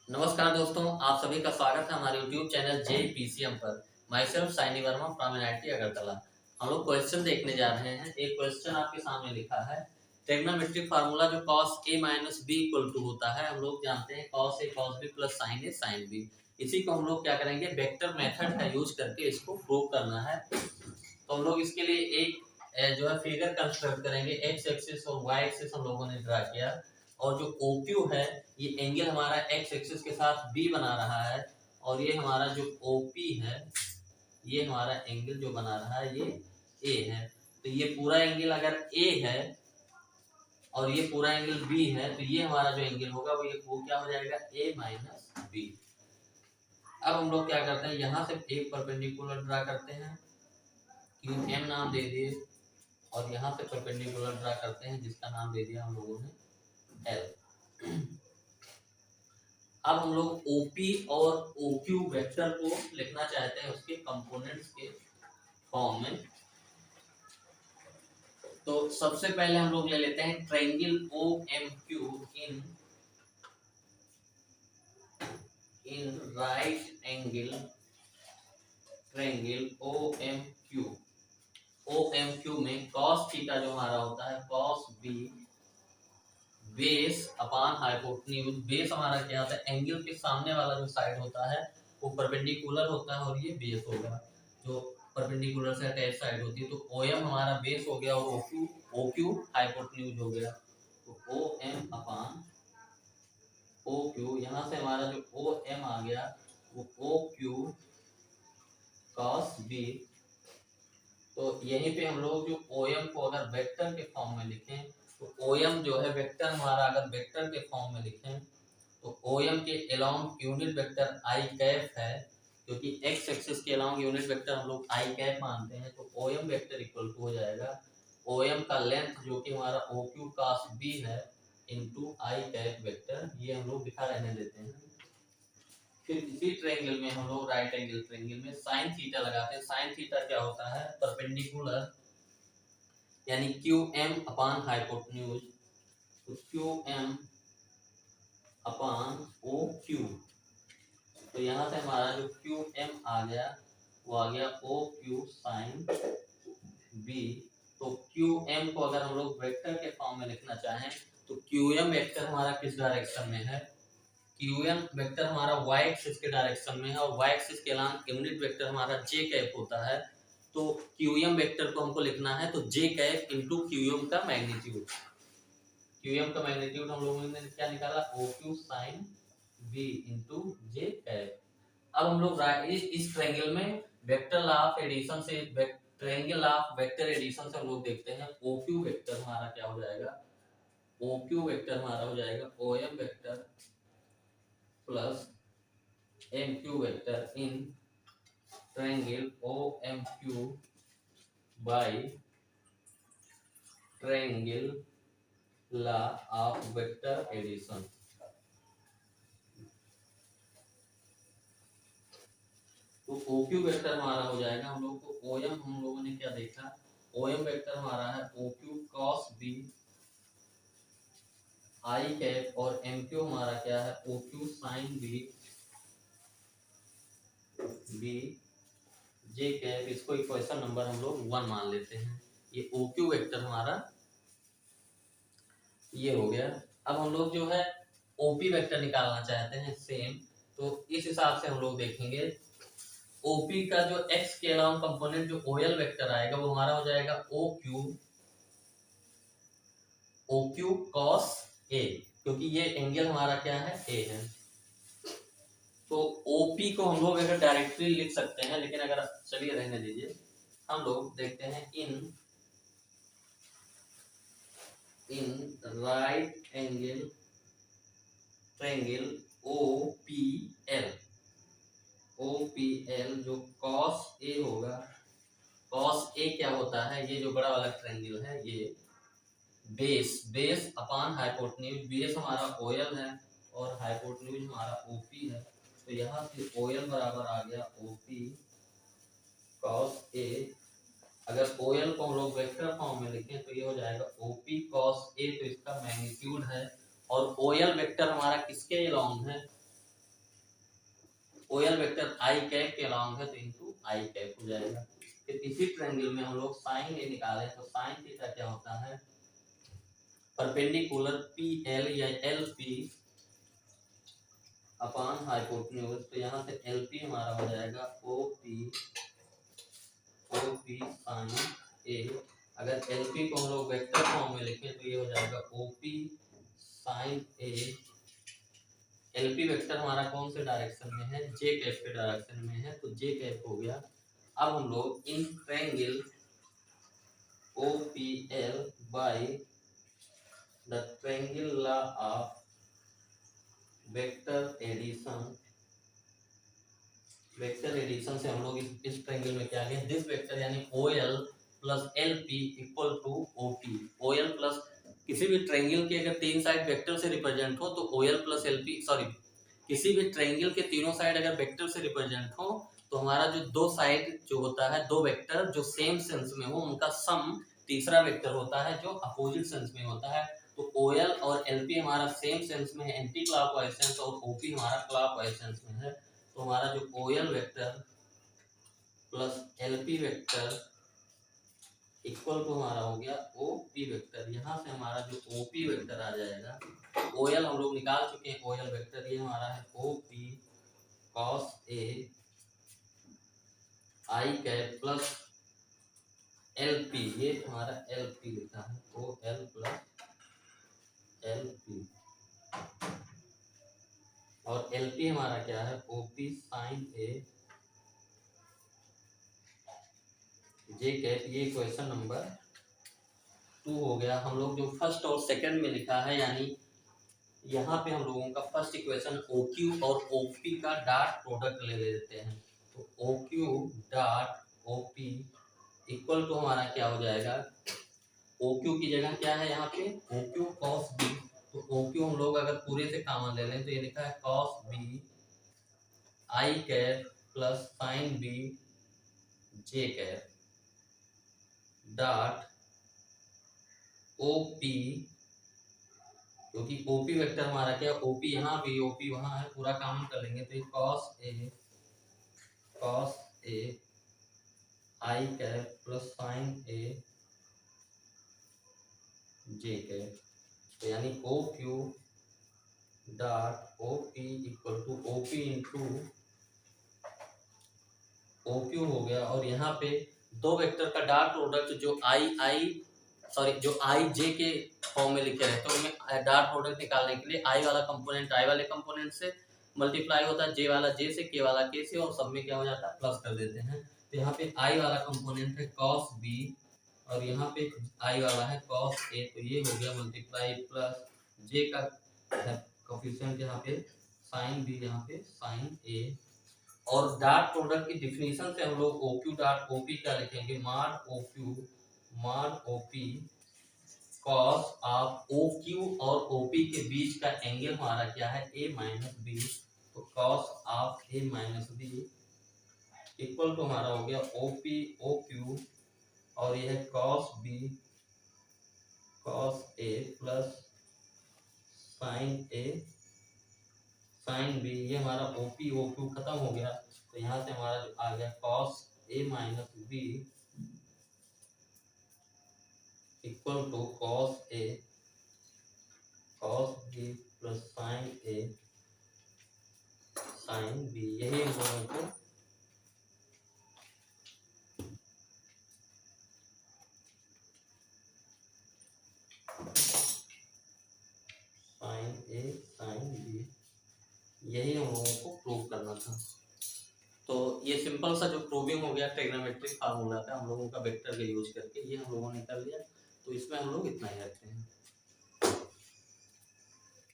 नमस्कार दोस्तों, आप सभी का स्वागत है हमारे YouTube चैनल JPCM पर। Myself Saini Verma from NIT Agartala. हम लोग क्वेश्चन देखने जा रहे हैं। एक क्वेश्चन आपके सामने लिखा है, ट्रिग्नोमेट्रिक फार्मूला जो cos a minus B equal to होता है। हम लोग जानते हैं cos a cos b plus sin a sin b। इसी को हम लोग क्या करेंगे, वेक्टर मेथड का यूज करके इसको प्रूव करना है। तो हम लोग इसके लिए एक जो है फिगर कंस्ट्रक्ट करेंगे। एक्स एक्सिस और वाई एक्सिस हम लोगों ने ड्रा किया, और जो OQ है ये एंगल हमारा एक्स एक्सिस के साथ B बना रहा है, और ये हमारा जो OP है ये हमारा एंगल जो बना रहा है ये A है। तो ये पूरा एंगल अगर A है और ये पूरा एंगल B है, तो ये हमारा जो एंगल होगा वो क्या हो जाएगा, A माइनस B। अब हम लोग क्या करते हैं, यहाँ से एक परपेंडिकुलर ड्रा करते हैं, QM नाम दे दिए, और यहाँ से परपेंडिकुलर ड्रा करते हैं जिसका नाम दे दिया हम लोगों ने L। अब हम लोग OP और OQ वेक्टर को लिखना चाहते हैं उसके कंपोनेंट्स के फॉर्म में। तो सबसे पहले हम लोग ले लेते हैं triangle OMQ in right angle triangle OMQ में cos थीटा जो हमारा होता है cos B base upon hypotenuse. Base हमारा क्या होता है, एंगल के सामने वाला जो साइड होता है वो परपेंडिकुलर होता है, और ये बेस होगा जो परपेंडिकुलर से अटैच साइड होती है। तो OM हमारा बेस हो गया और OQ हाइपोटेन्यूज हो गया। तो OM अपॉन OQ, यहाँ से हमारा जो OM आ गया वो OQ cos B। तो यहीं पे हम लोग जो OM को अगर वेक्टर के फॉर्म में लिखें, तो OM जो है वेक्टर हमारा अगर वेक्टर के फॉर्म में लिखें तो OM के along unit vector i cap है, क्योंकि x एक्सिस के अलोंग यूनिट वेक्टर हम लोग i कैप मानते हैं। तो OM वेक्टर इक्वल टू हो जाएगा OM का लेंथ जो कि हमारा OQ cos B है इनटू i कैप वेक्टर। ये हम लोग दिखा रहने देते हैं। फिर इसी ट्रायंगल में हम लोग राइट एंगल ट्रायंगल में sin थीटा लगाते हैं। sin थीटा क्या होता है, परपेंडिकुलर यानी QM अपॉन हाइपोटेन्यूज। तो QM अपॉन OQ, तो यहाँ से हमारा जो QM आ गया वो आ गया OQ sin B। तो QM को अगर हम लोग वेक्टर के फॉर्म में लिखना चाहें तो QM वेक्टर हमारा किस डायरेक्शन में है, QM वेक्टर हमारा y एक्सिस के डायरेक्शन में है, और y एक्सिस के अलावा यूनिट वेक्टर हमारा j कैप होता है। तो QM वेक्टर को हमको लिखना है तो j कैप इनटू QM का मैग्नीट्यूड। QM का मैग्नीट्यूड हम लोगों ने क्या निकाला, OQ sin B into j cap. अब हम लोग इस ट्रायंगल में वेक्टर लॉ ऑफ एडिशन से triangle law of vector addition से हम लोग देखते हैं OQ वेक्टर हमारा क्या हो जाएगा, OQ वेक्टर हमारा हो जाएगा OM vector plus MQ vector in triangle OMQ by triangle law of vector addition. तो OQ वेक्टर हमारा हो जाएगा, हम लोग को OM हम लोगों ने क्या देखा, OM वेक्टर हमारा है OQ cos B I cap, और MQ हमारा क्या है OQ sin B J cap. इसको इक्वेशन नंबर हम लोग 1 मान लेते हैं। ये OQ वेक्टर हमारा ये हो गया। अब हम लोग जो है OP वेक्टर निकालना चाहते हैं सेम। तो इस हिसाब से हम लोग देखेंगे OP का जो x के अलावा कंपोनेंट जो OL वेक्टर आएगा वो हमारा हो जाएगा OQ cos A, क्योंकि ये एंगल हमारा क्या है A है। तो OP को हम लोग अगर डायरेक्टली लिख सकते हैं, लेकिन अगर चलिए रहने दीजिए, हम लोग देखते हैं in right angle triangle OPL जो cos A होगा। cos A क्या होता है, ये जो बड़ा वाला ट्रायंगल है ये बेस अपॉन हाइपोटेन्यूज। बेस हमारा OL है और हाइपोटेन्यूज हमारा OP है। तो यहाँ से OL बराबर आ गया OP cos A। अगर OL को हम लोग वेक्टर फॉर्म में लिखें तो ये हो जाएगा OP cos A, तो इसका मैग्नीट्यूड है। और OL वेक्टर हमारा किसके अलोंग है, OL वेक्टर आई कैप के अलॉन्ग है तो इनटू आई कैप हो जाएगा। फिर इसी ट्रायंगल में हम लोग साइन ए निकाले तो साइन थीटा क्या होता है, परपेंडिकुलर PL या LP अपॉन हाइपोटेन्यूज, तो यहाँ से LP हमारा हो जाएगा OP साइन ए। अगर LP को हम लोग वेक्टर फॉर्म में लिखें तो ये हो जाएगा OP साइन ए। LP वेक्टर हमारा कौन से डायरेक्शन में है, जे कैप के डायरेक्शन में है, तो जे कैप हो गया। अब हम लोग in triangle OPL by the triangle law of vector addition से हम लोग इस ट्रायंगल में क्या लिया, दिस वेक्टर यानी OL plus LP equal to OP। OL plus किसी भी ट्रायंगल के अगर तीन साइड वेक्टर से रिप्रेजेंट हो तो OL प्लस LP, सॉरी किसी भी ट्रायंगल के तीनों साइड अगर वेक्टर से रिप्रेजेंट हो तो हमारा जो दो साइड जो होता है, दो वेक्टर जो सेम सेंस में हो उनका सम तीसरा वेक्टर होता है जो अपोजिट सेंस में होता है। तो OL और LP हमारा सेम सेंस में है, एंटी क्लॉकवाइज सेंस, और OP हमारा क्लॉकवाइज सेंस में है। तो हमारा जो OL vector plus LP vector equal to हमारा हो गया OP वेक्टर। यहाँ से हमारा जो OP वेक्टर आ जाएगा, OL हम लोग निकाल चुके हैं, OL वेक्टर ये हमारा है OP cos A I cap plus LP, ये हमारा LP लिखा है OL प्लस LP, और LP हमारा क्या है OP sine A J cap. ये क्वेश्चन नंबर 2 हो गया। हम लोग जो फर्स्ट और सेकंड में लिखा है, यानी यहाँ पे हम लोगों का फर्स्ट इक्वेशन OQ और OP का डॉट प्रोडक्ट ले लेते हैं। तो OQ dot OP equal to हमारा क्या हो जाएगा, OQ की जगह क्या है यहाँ पे OQ cos B, तो OQ हम लोग अगर पूरे से कॉमन ले लें तो ये लिखा है cos B आई कैप प्लस साइन B जे कैप डॉट OP, क्योंकि OP वेक्टर हमारा क्या, OP यहाँ भी OP वहाँ है, पूरा कॉमन कर लेंगे तो ये cos A I cap plus sine A J cap, तो यानी OQ dot OP equal to OP into OQ हो गया। और यहाँ पे दो वेक्टर का डॉट प्रोडक्ट जो जो आई जे के फॉर्म में लिखे रहते हैं उनमें डॉट प्रोडक्ट निकालने के लिए आई वाला कंपोनेंट आई वाले कंपोनेंट से मल्टीप्लाई होता है, जे वाला जे से, के वाला के से, और सब में क्या हो जाता है प्लस कर देते हैं। तो यहाँ पे आई वाला कंपोनेंट है cos B और यहाँ पे आई वाला है cos A, तो ये हो गया मल्टीप्लाई प्लस जे का कोफिशिएंट यहाँ पे साइन B, यहाँ पे साइन A। और डॉट प्रोडक्ट की डिफिनीशन से हम लोग OQ डॉट OP क्या लिखेंगे, mod OP cos of OQ और OP के बीच का एंगल हमारा क्या है A माइनस B, तो cos of A minus B equal to हमारा हो गया OP OQ, और यह है cos B cos A plus sine A sine B, ये हमारा OP OQ खत्म हो गया। तो यहाँ से हमारा जो आ गया cos A minus B equal to cos B plus sine A sine B। यही हम लोगों को साइन A साइन B, यही हम लोगों को प्रूव करना था। तो ये सिंपल सा जो प्रूविंग हो गया ट्रिग्नोमेट्रिक फार्मूला का हम लोगों का वेक्टर का यूज करके, ये हम लोगों ने कर लिया। तो इसमें हम लोग इतना ही रखते हैं।